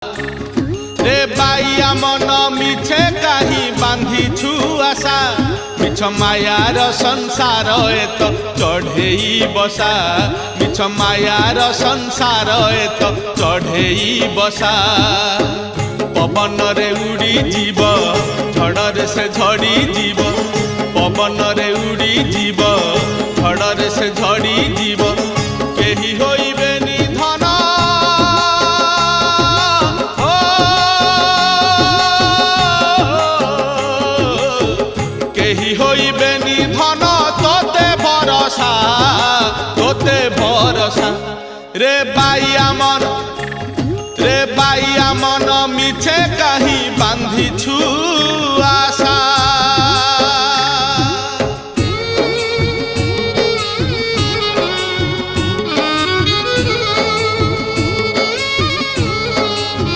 रे बाइया मन मिछे कहीं बांधिछु आशा मिछ मायार संसार एत चढ़ेई बसा मिछ मायार संसार एत चढ़ेई बसा पवन रे उड़ी जीव झड़े से झड़ी जीव पवन रे उड़ी जीव झड़े से झड़ी जीव केही होइबे निधन केही होइबे निधन तोते भरोसा रे बाइया मन मिछे कहीं बांधिछु